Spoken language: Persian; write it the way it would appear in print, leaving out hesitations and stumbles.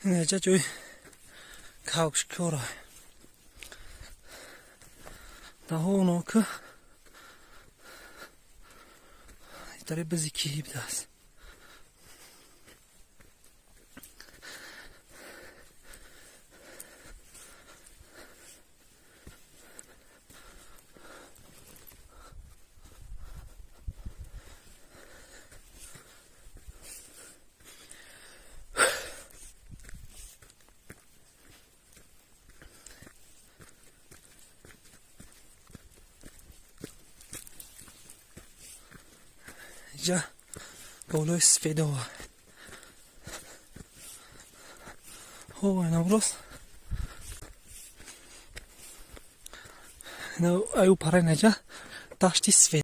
اینجا جوی کاوش کورای ده اونو که داره بزی کیب دست اینجا گولای سفیده ها این امروز ایو پره نجا داشتی سفید